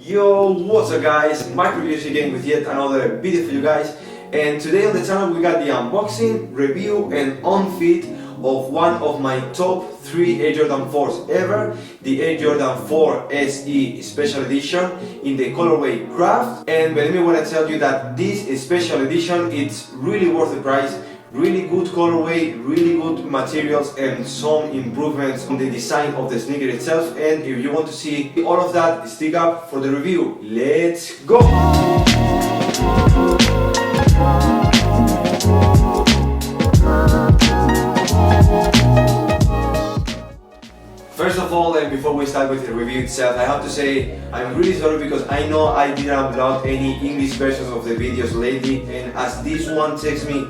Yo, what's up guys, Mike reviews again with yet another video for you guys. And today on the channel we got the unboxing, review and on-fit of one of my top 3 Air Jordan 4s ever, the Air Jordan 4 SE Special Edition in the colorway Craft. And believe me when I tell you that this special edition, it's really worth the price. Really good colorway, really good materials and some improvements on the design of the sneaker itself. And if you want to see all of that, stick up for the review. Let's go! First of all, and before we start with the review itself, I have to say I'm really sorry because I know I didn't upload any English versions of the videos lately, and as this one takes me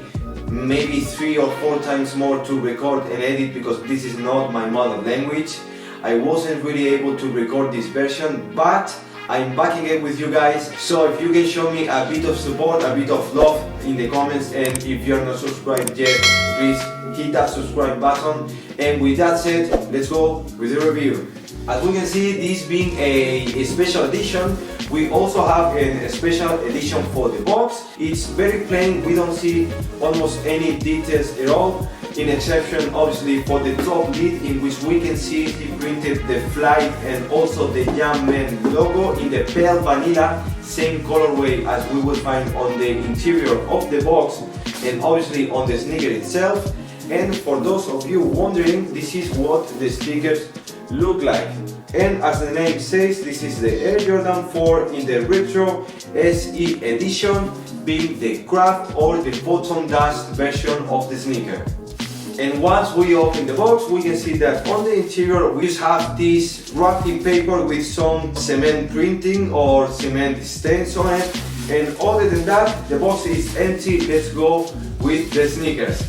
maybe 3 or 4 times more to record and edit because this is not my mother language, I wasn't really able to record this version, but I'm back again with you guys. So if you can show me a bit of support, a bit of love in the comments, and if you're not subscribed yet, please hit that subscribe button. And with that said, let's go with the review. As we can see, this being a special edition, we also have a special edition for the box. It's very plain, we don't see almost any details at all, in exception obviously for the top lid, in which we can see he printed the Flight and also the Jumpman logo in the pale vanilla, same colorway as we will find on the interior of the box and obviously on the sneaker itself. And for those of you wondering, this is what the stickers look like. And as the name says, this is the Air Jordan 4 in the Retro SE edition, being the Craft or the Photon Dust version of the sneaker. And once we open the box, we can see that on the interior we just have this wrapping paper with some cement printing or cement stains on it. And other than that, the box is empty. Let's go with the sneakers.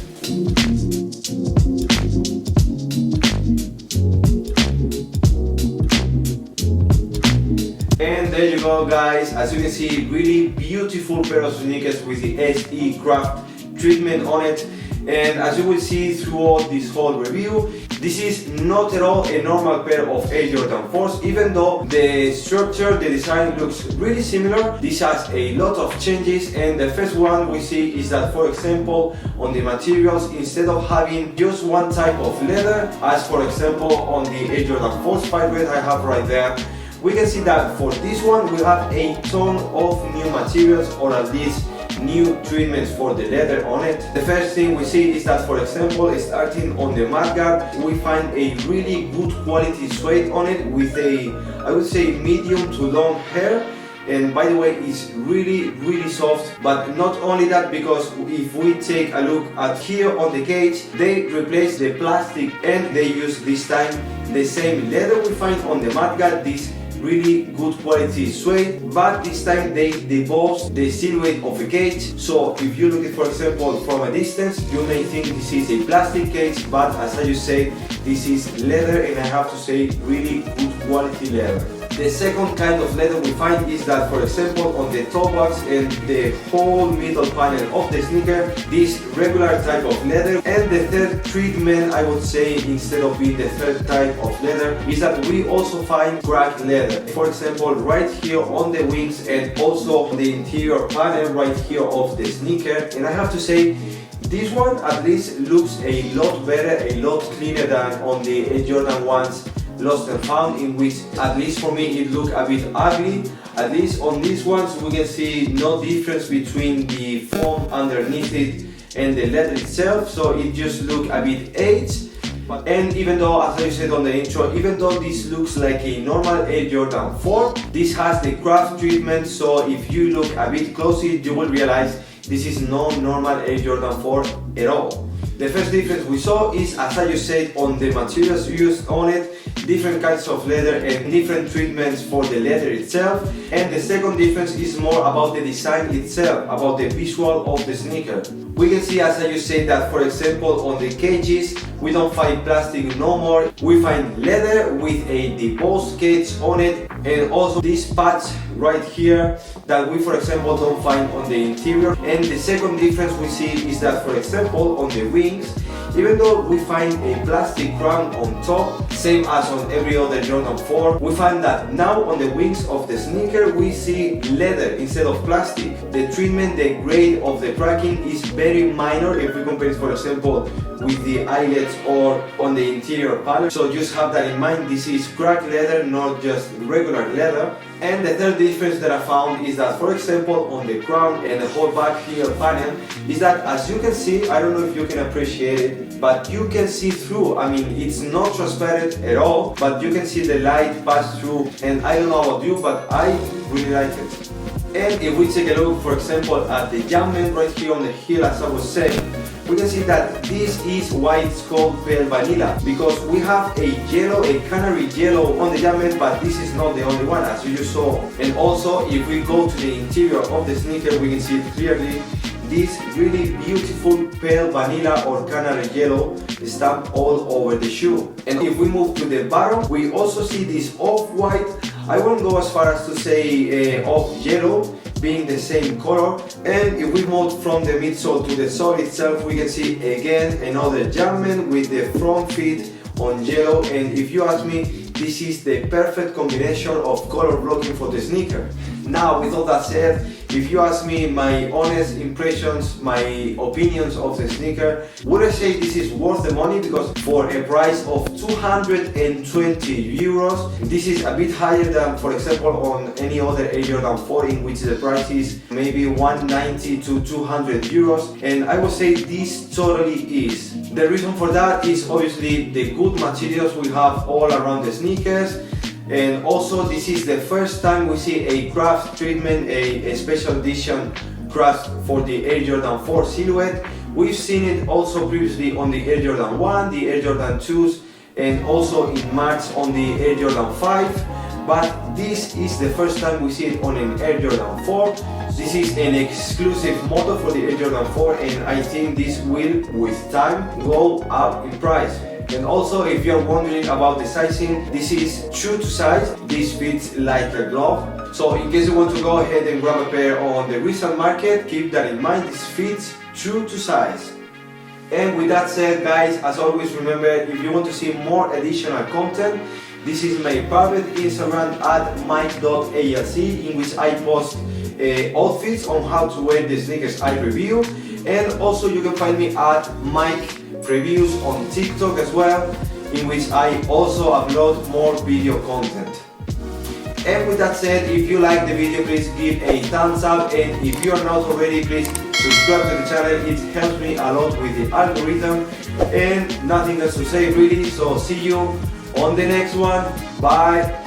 And there you go guys, as you can see, really beautiful pair of sneakers with the SE Craft treatment on it. And as you will see throughout this whole review, this is not at all a normal pair of Air Jordan 4s, even though the structure, the design looks really similar. This has a lot of changes, and the first one we see is that, for example, on the materials, instead of having just one type of leather, as for example on the Air Jordan 4 Spike Red I have right there, we can see that for this one we have a ton of new materials, or at least new treatments for the leather on it. The first thing we see is that, for example, starting on the mudguard, we find a really good quality suede on it with a, I would say, medium to long hair. And by the way, it's really soft. But not only that, because if we take a look at here on the cage, they replace the plastic and they use this time the same leather we find on the mudguard, this really good quality suede, but this time they debossed the silhouette of a cage. So if you look at, for example, from a distance, you may think this is a plastic cage, but as I just said, this is leather, and I have to say, really good quality leather. The second kind of leather we find is that, for example, on the toe box and the whole middle panel of the sneaker, this regular type of leather. And the third treatment, I would say, instead of being the third type of leather, is that we also find cracked leather. For example, right here on the wings and also on the interior panel right here of the sneaker. And I have to say, this one at least looks a lot better, a lot cleaner than on the Air Jordan 1's Lost and Found, in which, at least for me, it looked a bit ugly. At least on these ones we can see no difference between the foam underneath it and the leather itself, so it just looks a bit aged. And even though, as I said on the intro, even though this looks like a normal Air Jordan 4, this has the Craft treatment, so if you look a bit closely you will realize this is no normal Air Jordan 4 at all. The first difference we saw is, as I just said, on the materials used on it, different kinds of leather and different treatments for the leather itself. And the second difference is more about the design itself, about the visual of the sneaker. We can see, as I just said, that, for example, on the cages we don't find plastic no more, we find leather with a debossed cage on it, and also this patch right here that we, for example, don't find on the interior. And the second difference we see is that, for example, on the wings, Even though we find a plastic crown on top, same as on every other Jordan 4, we find that now on the wings of the sneaker we see leather instead of plastic. The treatment, the grade of the cracking is very minor if we compare it, for example, with the eyelets or on the interior panel. So just have that in mind, this is cracked leather, not just regular leather. And the third difference that I found is that, for example, on the crown and the whole back heel panel, is that as you can see, I don't know if you can appreciate it, but you can see through. I mean, it's not transparent at all, but you can see the light pass through, and I don't know about you, but I really like it. And if we take a look, for example, at the Jumpman right here on the heel, as I was saying, we can see that this is why it's called pale vanilla, because we have a yellow, a canary yellow on the Jumpman, but this is not the only one, as you just saw. And also, if we go to the interior of the sneaker, we can see it clearly, this really beautiful pale vanilla or canary yellow stamp all over the shoe. And if we move to the bottom, we also see this off-white. I won't go as far as to say off-yellow, being the same color. And if we move from the midsole to the sole itself, we can see again another Jumpman with the front feet on yellow. And if you ask me, this is the perfect combination of color blocking for the sneaker. Now, with all that said, if you ask me my honest impressions, my opinions of the sneaker, would I say this is worth the money? Because for a price of 220 euros, this is a bit higher than, for example, on any other Air Jordan 4, in which the price is maybe 190 to 200 euros. And I would say this totally is. The reason for that is obviously the good materials we have all around the sneakers. And also, this is the first time we see a craft treatment, a special edition craft for the Air Jordan 4 silhouette. We've seen it also previously on the Air Jordan 1, the Air Jordan 2s, and also in March on the Air Jordan 5. But this is the first time we see it on an Air Jordan 4. This is an exclusive model for the Air Jordan 4, and I think this will, with time, go up in price. And also, if you're wondering about the sizing, this is true to size. This fits like a glove. So in case you want to go ahead and grab a pair on the resale market, keep that in mind, this fits true to size. And with that said, guys, as always, remember, if you want to see more additional content, this is my private Instagram at mike.alc, in which I post outfits on how to wear the sneakers I review. And also you can find me at Mike Reviews on TikTok as well, in which I also upload more video content. And with that said, if you like the video, please give a thumbs up, and if you are not already, please subscribe to the channel. It helps me a lot with the algorithm. And nothing else to say really, so see you on the next one. Bye.